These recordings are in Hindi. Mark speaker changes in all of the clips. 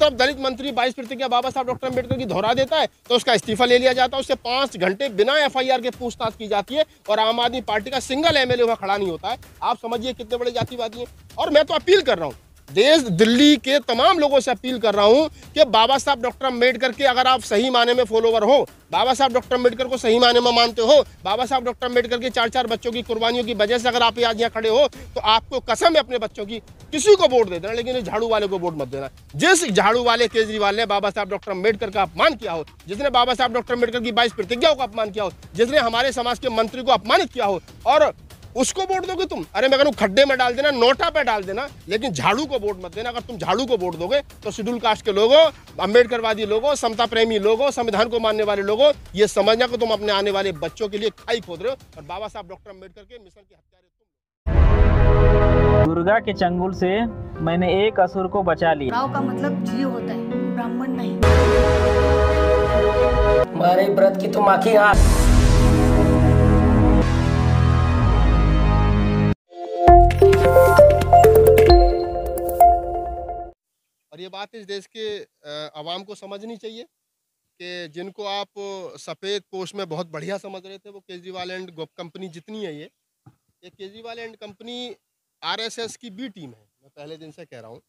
Speaker 1: तरफ दलित मंत्री 22 प्रतिज्ञा बाबा साहब डॉक्टर अम्बेडकर की दोहरा देता है तो उसका इस्तीफा ले लिया जाता है, उससे 5 घंटे बिना एफआईआर के पूछताछ की जाती है और आम आदमी पार्टी का सिंगल एमएलए वहां खड़ा नहीं होता है। आप समझिए कितने बड़े जातिवादी हैं। और मैं तो अपील कर रहा हूँ, देश दिल्ली के तमाम लोगों से अपील कर रहा हूं कि बाबा साहब डॉक्टर अम्बेडकर के अगर आप सही माने में फॉलोवर हो, बाबा साहब डॉक्टर अम्बेडकर को सही माने में मानते हो, बाबा साहब डॉक्टर अम्बेडकर के 4-4 बच्चों की कुर्बानियों की वजह से अगर आप आज यहाँ खड़े हो, तो आपको कसम है अपने बच्चों की, किसी को वोट दे देना, लेकिन इस झाड़ू वाले को वोट मत देना। जिस झाड़ू वाले केजरीवाल ने बाबा साहब डॉक्टर अम्बेडकर का अपमान किया हो, जिसने बाबा साहब डॉक्टर अम्बेडकर की 22 प्रतिज्ञाओं का अपमान किया हो, जिसने हमारे समाज के मंत्री को अपमानित किया हो, और उसको वोट दोगे तुम? अरे मैं कहूँ खड्डे में डाल देना, नोटा पे डाल देना, लेकिन झाड़ू को वोट मत देना। अगर तुम झाड़ू को वोट दोगे तो शेड्यूल कास्ट के लोगों, अम्बेडकरवादी लोगों, समता प्रेमी लोगों, संविधान को मानने वाले लोगों, ये समझना कि तुम अपने आने वाले बच्चों के लिए खाई खोद रहे हो और बाबा साहब डॉक्टर अम्बेडकर के मिशन की हत्यारे तुम।
Speaker 2: दुर्गा के चंगुल से मैंने एक असुर को बचा लिया।
Speaker 3: राव का मतलब जीव होता है, ब्राह्मण नहीं।
Speaker 4: हमारे व्रत की तुम आखी आंख।
Speaker 1: और ये बात इस देश के आवाम को समझनी चाहिए कि जिनको आप सफ़ेद पोश में बहुत बढ़िया समझ रहे थे, वो केजरीवाल एंड कंपनी जितनी है, ये केजरीवाल एंड कंपनी आरएसएस की बी टीम है। मैं पहले दिन से कह रहा हूँ।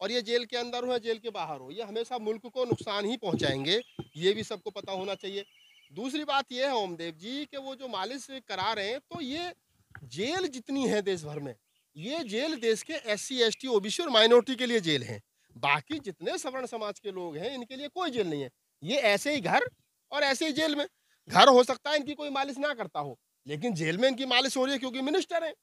Speaker 1: और ये जेल के अंदर हो या जेल के बाहर हो, ये हमेशा मुल्क को नुकसान ही पहुँचाएंगे, ये भी सबको पता होना चाहिए। दूसरी बात ये है ओमदेव जी कि वो जो मालिश करा रहे हैं, तो ये जेल जितनी है देश भर में, ये जेल देश के SC ST OBC और माइनॉरिटी के लिए जेल है। बाकी जितने सवर्ण समाज के लोग हैं, इनके लिए कोई जेल नहीं है। ये ऐसे ही घर और ऐसे ही जेल में। घर हो सकता है इनकी कोई मालिश ना करता हो, लेकिन जेल में इनकी मालिश हो रही है क्योंकि मिनिस्टर है,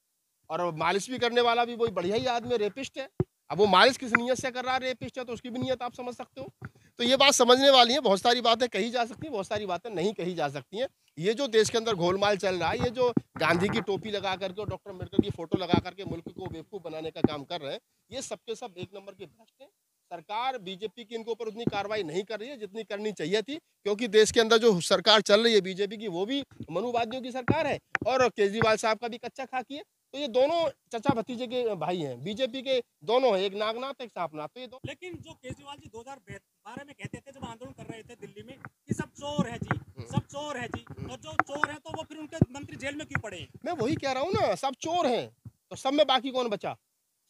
Speaker 1: और मालिश भी करने वाला भी वही बढ़िया ही आदमी रेपिस्ट है। अब वो मालिश किस नीयत से कर रहा है, रेपिस्ट है, तो उसकी भी नीयत आप समझ सकते हो। तो ये बात समझने वाली है। बहुत सारी बातें कही जा सकती हैं, बहुत सारी बातें नहीं कही जा सकती हैं। ये जो देश के अंदर घोलमाल चल रहा है, ये जो गांधी की टोपी लगा करके और डॉक्टर अम्बेडकर की फोटो लगा करके मुल्क को बेवकूफ़ बनाने का काम कर रहे हैं, ये सबके सब एक नंबर के भ्रष्ट हैं। सरकार बीजेपी की इनके ऊपर उतनी कार्रवाई नहीं कर रही है जितनी करनी चाहिए थी, क्योंकि देश के अंदर जो सरकार चल रही है बीजेपी की, वो भी मनुवादियों की सरकार है और केजरीवाल साहब का भी कच्चा खाकी है। तो ये दोनों चचा भतीजे के भाई हैं, बीजेपी के दोनों हैं, एक नागनाथ एक सांपनाथ। तो ये दो।
Speaker 5: लेकिन जो केजरीवाल जी 2012 में कहते थे, जब आंदोलन कर रहे थे दिल्ली में, कि सब चोर है जी, सब चोर है जी, और जो चोर है तो वो फिर उनके मंत्री जेल में क्यों पड़े?
Speaker 1: मैं वही कह रहा हूँ ना, सब चोर हैं, तो सब में बाकी कौन बचा?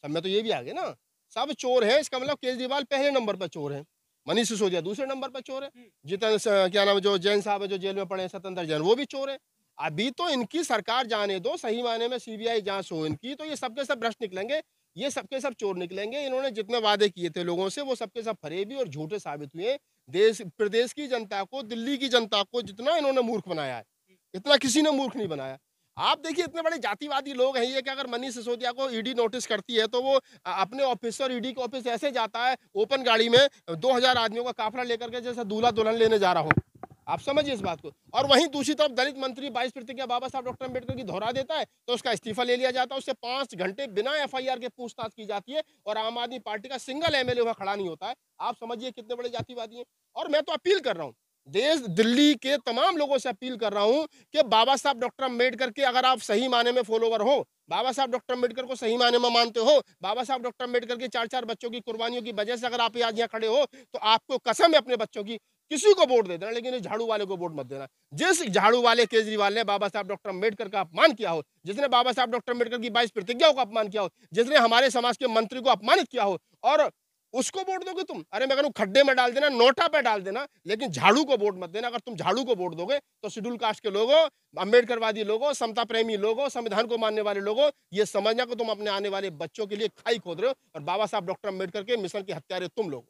Speaker 1: सब में तो ये भी आ गए ना, सब चोर है। इसका मतलब केजरीवाल पहले नंबर पर चोर है, मनीष सिसोदिया दूसरे नंबर पर चोर है, जितन क्या नाम है जो जैन साहब है जो जेल में पड़े हैं, सत्येंद्र जैन, वो भी चोर है। अभी तो इनकी सरकार जाने दो, सही मायने में CBI जांच हो इनकी, तो ये सबके सब भ्रष्ट निकलेंगे, ये सबके सब चोर निकलेंगे। इन्होंने जितने वादे किए थे लोगों से, वो सबके सब फरेबी और झूठे साबित हुए। देश प्रदेश की जनता को, दिल्ली की जनता को जितना इन्होंने मूर्ख बनाया है, इतना किसी ने मूर्ख नहीं बनाया। आप देखिए इतने बड़े जातिवादी लोग हैं ये कि अगर मनीष सिसोदिया को ED नोटिस करती है तो वो अपने ऑफिस और ED के ऑफिस ऐसे जाता है ओपन गाड़ी में 2000 आदमियों का काफिला लेकर के, जैसे दूल्हा दुल्हन लेने जा रहा हूँ। आप समझिए इस बात को। और वहीं दूसरी तरफ दलित मंत्री 22 प्रतिज्ञा बाबा साहब डॉक्टर अम्बेडकर की दोहरा देता है तो उसका इस्तीफा ले लिया जाता है, उससे 5 घंटे बिना FIR के पूछताछ की जाती है और आम आदमी पार्टी का सिंगल एमएलए वहां खड़ा नहीं होता है। आप समझिए कितने बड़े जातिवादी हैं। और मैं तो अपील कर रहा हूँ, देश दिल्ली के तमाम लोगों से अपील कर रहा हूं कि बाबा साहब डॉक्टर अम्बेडकर के अगर आप सही माने में फॉलोवर हो, बाबा साहब डॉक्टर अम्बेडकर को सही माने में मानते हो, बाबा साहब डॉक्टर अम्बेडकर के 4-4 बच्चों की कुर्बानियों की वजह से अगर आप आज यहाँ खड़े हो, तो आपको कसम है अपने बच्चों की, किसी को वोट दे देना, लेकिन इस झाड़ू वाले को वोट मत देना। जिस झाड़ू वाले केजरीवाल ने बाबा साहब डॉक्टर अम्बेडकर का अपमान किया हो, जिसने बाबा साहब डॉक्टर अम्बेडकर की 22 प्रतिज्ञाओं का अपमान किया हो, जिसने हमारे समाज के मंत्री को अपमानित किया हो, और उसको वोट दोगे तुम? अरे मैं कहूँ खड्डे में डाल देना, नोटा पे डाल देना, लेकिन झाड़ू को वोट मत देना। अगर तुम झाड़ू को वोट दोगे तो शेड्यूल कास्ट के लोगों, अम्बेडकरवादी लोगों, समता प्रेमी लोगों, संविधान को मानने वाले लोगों, ये समझना कि तुम अपने आने वाले बच्चों के लिए खाई खोद रहे हो और बाबा साहब डॉक्टर अम्बेडकर के मिशन के हत्यारे तुम लोग।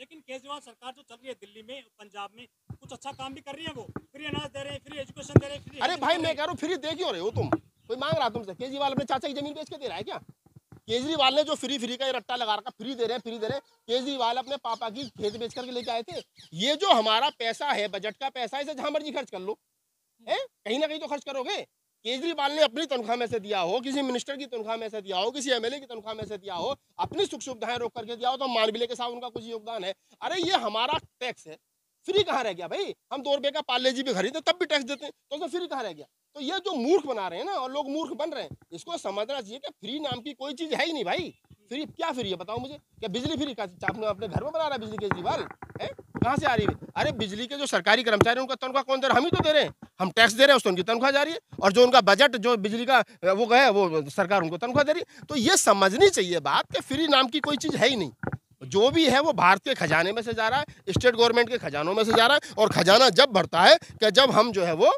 Speaker 5: लेकिन केजरीवाल सरकार जो चल रही है दिल्ली में, पंजाब में, कुछ अच्छा काम भी कर रही है। वो फ्री अनाज दे रहे हैं, फ्री एजुकेशन दे रहे हैं।
Speaker 1: अरे भाई मैं कह रहा हूँ फ्री दे क्यों रहे हो तुम? कोई मांग रहा तुमसे? केजरीवाल अपने चाचा की जमीन बेच के दे रहा है क्या? केजरीवाल ने जो फ्री का रट्टा लगा रखा, फ्री दे रहे हैं। केजरीवाल अपने पापा की खेत बेच करके लेके आए थे। ये जो हमारा पैसा है, बजट का पैसा, इसे जहां मर्जी खर्च कर लो, है कहीं ना कहीं तो खर्च करोगे। केजरीवाल ने अपनी तनख्वाह में से दिया हो, किसी मिनिस्टर की तनख्वाह में से दिया हो, किसी MLA की तनख्वाह में से दिया हो, अपनी सुख सुविधाएं रोक करके दिया हो, तो मान भी ले के साथ उनका कुछ योगदान है। अरे ये हमारा टैक्स है, फ्री कहाँ रह गया भाई? हम 2 रुपए का पार्ले जी भी खरीदे तब भी टैक्स देते हैं, तो उसमें फ्री कहाँ रह गया? तो ये जो मूर्ख बना रहे हैं ना, और लोग मूर्ख बन रहे हैं, इसको समझना चाहिए कि फ्री नाम की कोई चीज है ही नहीं भाई। फ्री क्या फ्री है बताओ मुझे? क्या बिजली फ्री का आपने अपने घर में बना रहा है बिजली केजरीवाल है? कहाँ से आ रही है? अरे बिजली के जो सरकारी कर्मचारी उनका तनख्वाह कौन दे रहा है? हम ही तो दे रहे हैं, हम टैक्स दे रहे हैं, उसको उनकी तनख्वाह जा रही है। और जो उनका बजट जो बिजली का वो गया वो सरकार उनको तनख्वाह दे रही है। तो ये समझनी चाहिए बात कि फ्री नाम की कोई चीज़ है ही नहीं। जो भी है वो भारत के खजाने में से जा रहा है, स्टेट गवर्नमेंट के खजानों में से जा रहा है। और खजाना जब बढ़ता है कि जब हम जो है वो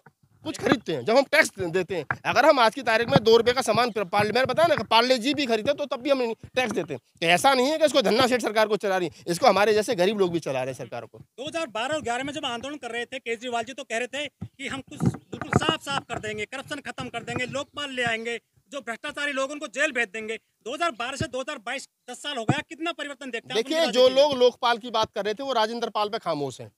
Speaker 1: कुछ खरीदते हैं, जब हम टैक्स देते हैं। अगर हम आज की तारीख में 2 रुपये का सामान पार्लियामेंट बताया ना कि पार्ले जी भी खरीदते तो तब भी हम टैक्स देते हैं। तो ऐसा नहीं है कि इसको धन्ना सेठ सरकार को चला रही है, इसको हमारे जैसे गरीब लोग भी चला रहे हैं सरकार को।
Speaker 5: 2012 और 11 में जब आंदोलन कर रहे थे केजरीवाल जी तो कह रहे थे कि हम कुछ बिल्कुल साफ साफ कर देंगे, करप्शन खत्म कर देंगे, लोकपाल ले आएंगे, जो भ्रष्टाचारी लोग उनको जेल भेज देंगे। 2012 से 2022 10 साल हो गया, कितना परिवर्तन देखते हैं?
Speaker 1: देखिए जो लोग लोकपाल की बात कर रहे थे वो राजेंद्र पाल पे खामोश हैं।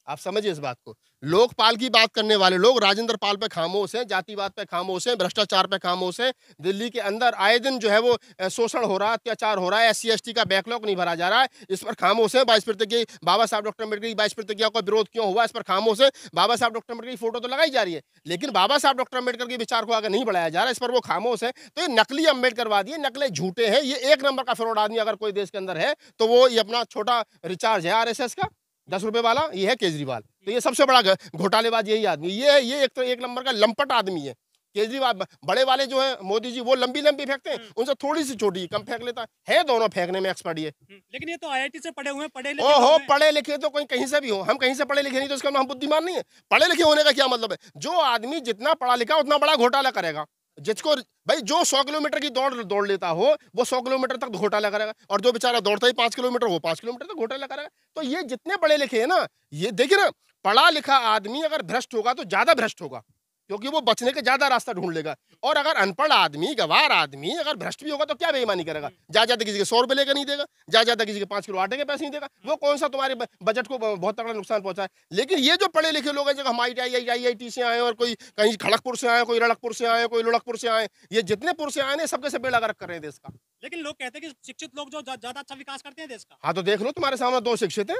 Speaker 1: आप समझिए इस बात को। लोकपाल की बात करने वाले लोग राजेंद्र पाल पे खामोश हैं, जातिवाद पे खामोश हैं, भ्रष्टाचार पे खामोश हैं। दिल्ली के अंदर आए दिन जो है वो शोषण हो रहा है, अत्याचार हो रहा है, SC ST का बैकलॉग नहीं भरा जा रहा है, इस पर खामोश है। 22 प्रतिज्ञा बाबा साहब डॉक्टर अम्बेडकर की 22 प्रतिज्ञा का विरोध क्यों हुआ, इस पर खामोश है। बाबा साहब डॉक्टर अम्बेडकर की फोटो तो लगाई जा रही है, लेकिन बाबा साहब डॉक्टर अम्बेडकर के विचार को आगे नहीं बढ़ाया जा रहा है, इस पर वो खामोश है। तो ये नकली अम्बेडकरवादी है, नकली झूठे हैं। ये 1 नंबर का फ्रॉड आदमी अगर कोई देश के अंदर है तो वो ये अपना छोटा रिचार्ज है RSS का 10 रुपए वाला, ये है केजरीवाल। तो ये सबसे बड़ा घोटालेबाज यही आदमी, ये एक तो 1 नंबर का लंपट आदमी है केजरीवाल। बड़े वाले जो है मोदी जी वो लंबी लंबी फेंकते हैं, उनसे थोड़ी सी छोटी कम फेंक लेता है दोनों फेंकने में एक्सपर्ट ये।
Speaker 5: लेकिन ये तो IIT से पढ़े हुए हैं, पढ़े लिखे
Speaker 1: ओहो पढ़े लिखे तो कोई कहीं से भी हो, हम कहीं से पढ़े लिखे नहीं तो इसका हम बुद्धिमान नहीं है। पढ़े लिखे होने का क्या मतलब है? जो आदमी जितना पढ़ा लिखा उतना बड़ा घोटाला करेगा। जिसको भाई जो 100 किलोमीटर की दौड़ लेता हो वो 100 किलोमीटर तक घोटाला करेगा, और जो बेचारा दौड़ता ही 5 किलोमीटर वो 5 किलोमीटर तक घोटाला करेगा। तो ये जितने पढ़े लिखे हैं ना, ये देखिए ना, पढ़ा लिखा आदमी अगर भ्रष्ट होगा तो ज्यादा भ्रष्ट होगा, क्योंकि वो बचने के ज्यादा रास्ता ढूंढ लेगा। और अगर अनपढ़ आदमी, गवार आदमी अगर भ्रष्ट भी होगा तो क्या बेईमानी करेगा? जा किसी के 100 रुपए लेकर नहीं देगा, जा किसी के 5 किलो आटे के पैसे नहीं देगा, वो कौन सा तुम्हारे बजट को बहुत तगड़ा नुकसान पहुंचा है। लेकिन ये जो पढ़े लिखे लोग हैं, जो हम IIT से आए, और कोई कहीं खड़गपुर से आए, कोई लड़कपुर से आए, कोई लुढ़कपुर से आए, ये जितने पुर से आए सबके सब बेड़ा गर्क कर रहे हैं देश का।
Speaker 5: लेकिन लोग कहते हैं कि शिक्षित लोग जो ज्यादा अच्छा विकास करते हैं देश का।
Speaker 1: हाँ तो देख लो, तुम्हारे सामने 2 शिक्षित हैं,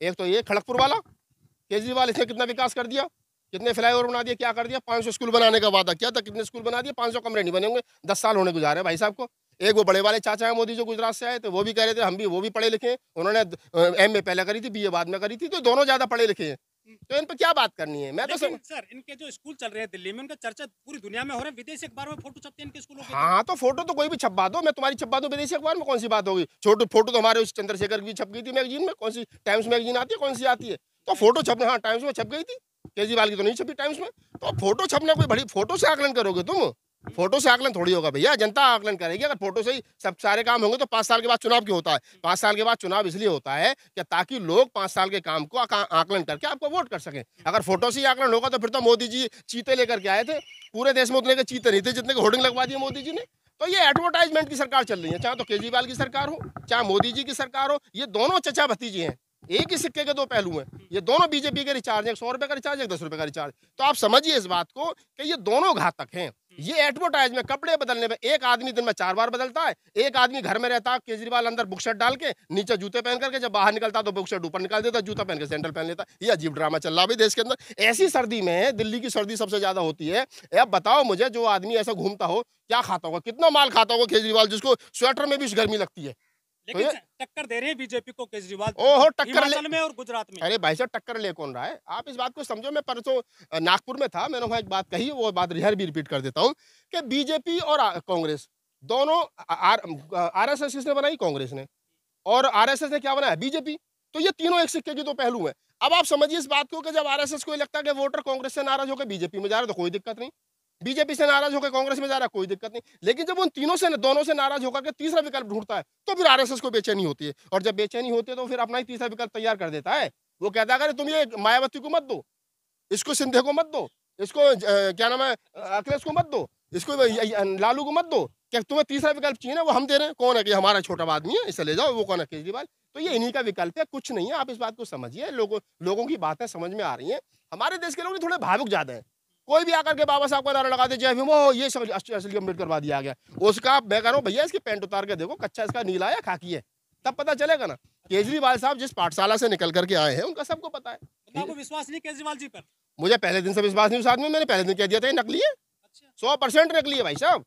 Speaker 1: एक तो ये खड़गपुर वाला केजरीवाल, इसने कितना विकास कर दिया, कितने फ्लाईओवर बना दिए, क्या कर दिया। 500 स्कूल बनाने का वादा किया था, कितने स्कूल बना दिए? 500 कमरे नहीं बने होंगे, 10 साल होने गुजारे भाई साहब को। एक वो बड़े वाले चाचा है मोदी जो गुजरात से आए थे, वो भी कह रहे थे हम भी वो भी पढ़े लिखे हैं, उन्होंने MA पहले करी थी, BA बाद में करी थी, तो दोनों ज्यादा पढ़े लिखे हैं। तो इन पर क्या बात करनी है? मैं तो
Speaker 5: सर इनके जो स्कूल चल रहे हैं दिल्ली में, उनका चर्चा पूरी दुनिया में हो रहा है, विदेशी अखबार में फोटो छपते हैं इनके स्कूलों के।
Speaker 1: हाँ तो फोटो तो कोई भी छपवा दो, मैं तुम्हारी छपवा दूं विदेशी अखबार में, कौन सी बात होगी? छोटो फोटो तो हमारे उस चंद्रशेखर की छप गई थी मैगजीन में, कौन सी टाइम्स मैगजीन आती है, कौन सी आती है? तो फोटो छपने, हाँ टाइम्स में छप गई थी, केजरीवाल की तो नहीं छपी टाइम्स में। तो फोटो छपना कोई बड़ी, फोटो से आकलन करोगे तुम? फोटो से आकलन थोड़ी होगा भैया, जनता आकलन करेगी। अगर फोटो से ही सब सारे काम होंगे तो 5 साल के बाद चुनाव क्यों होता है? 5 साल के बाद चुनाव इसलिए होता है कि ताकि लोग 5 साल के काम को आकलन करके आपको वोट कर सकें। अगर फोटो से ही आकलन होगा तो फिर तो मोदी जी चीते लेकर के आए थे, पूरे देश में उतने के चीते नहीं थे जितने के होर्डिंग लगवा दिए मोदी जी ने। तो ये एडवर्टाइजमेंट की सरकार चल रही है, चाहे तो केजरीवाल की सरकार हो चाहे मोदी जी की सरकार हो, ये दोनों चचा भतीजे हैं, एक ही सिक्के के 2 पहलू हैं। ये दोनों बीजेपी के रिचार्ज, एक 100 रुपए का रिचार्ज, एक 10 रुपए का रिचार्ज। तो आप समझिए इस बात को कि ये दोनों घातक हैं। ये एडवर्टाइज में, कपड़े बदलने में, एक आदमी दिन में 4 बार बदलता है, एक आदमी घर में रहता है, केजरीवाल अंदर बुक शर्ट डाल के नीचे जूते पहन करके, जब बाहर निकलता तो बुक शर्ट ऊपर निकाल देता, जूता पहन के सैंडल पहन लेता। ये अजीब ड्रामा चल रहा है देश के अंदर। ऐसी सर्दी में, दिल्ली की सर्दी सबसे ज्यादा होती है, अब बताओ मुझे, जो आदमी ऐसा घूमता हो क्या खाता होगा, कितना माल खाता होगा केजरीवाल, जिसको स्वेटर में भी गर्मी लगती है।
Speaker 5: लेकिन टक्कर दे रहे हैं बीजेपी को केजरीवाल,
Speaker 1: ओहो टक्कर
Speaker 5: हिमाचल में और गुजरात में।
Speaker 1: अरे भाई साहब टक्कर ले कौन रहा है? आप इस बात को समझो। मैं परसों नागपुर में था, मैंने वहाँ एक बात कही, वो बात रिहर भी रिपीट कर देता हूँ कि बीजेपी और कांग्रेस दोनों, RSS किसने बनाई? कांग्रेस ने। और RSS ने क्या बनाया? बीजेपी। तो ये तीनों एक सिक्के के 2 पहलू हैं। अब आप समझिए इस बात को कि जब RSS को लगता है कि वोटर कांग्रेस से नाराज होकर बीजेपी में जा रहा है तो कोई दिक्कत नहीं, बीजेपी से नाराज होकर कांग्रेस में जा रहा है कोई दिक्कत नहीं। लेकिन जब उन तीनों से, दोनों से नाराज होकर के तीसरा विकल्प ढूंढता है तो फिर RSS को बेचैनी होती है, और जब बेचैनी होती है तो फिर अपना ही तीसरा विकल्प तैयार कर देता है। वो कहता है अगर तुम ये मायावती को मत दो, इसको सिंधे को मत दो, इसको क्या नाम है अखिलेश को मत दो, इसको लालू को मत दो, क्या तुम्हें तीसरा विकल्प चाहिए ना? वो हम दे रहे हैं। कौन है? कि हमारा छोटा आदमी है, इसे ले जाओ। वो कौन है? केजरीवाल। तो ये इन्हीं का विकल्प है, कुछ नहीं है। आप इस बात को समझिए, लोगों की बातें समझ में आ रही हैं। हमारे देश के लोग थोड़े भावुक ज्यादा है। कोई भी आकर के बाबा साहब का नारा लगा दे, जय भीम, वो ये असली अम्बेडकरवाद दिया गया, उसका मैं कह रहा हूँ भैया इसकी पैंट उतार के देखो, कच्चा इसका नीला है खाकी है, तब पता चलेगा ना। केजरीवाल साहब जिस पाठशाला से निकल करके आए हैं उनका सबको पता है।
Speaker 5: आपको विश्वास नहीं केजरीवाल जी पर?
Speaker 1: मुझे पहले दिन से विश्वास नहीं उस आदमी, मैंने पहले दिन कह दिया था ये नकली है, 100% नकली है भाई साहब।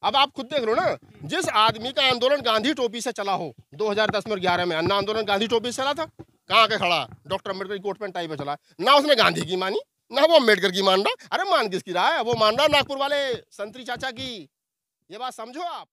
Speaker 1: अब आप खुद देख लो ना, जिस आदमी का आंदोलन गांधी टोपी से चला हो 2010 में और 11 में, अन्ना आंदोलन गांधी टोपी से चला था, कहाँ के खड़ा डॉक्टर अम्बेडकर की कोट पैंट टाई पे चला, ना उसने गांधी की मानी ना वो अम्बेडकर की मान रहा। अरे मान किसकी रहा है, वो मान रहा नागपुर वाले संतरी चाचा की। ये बात समझो आप।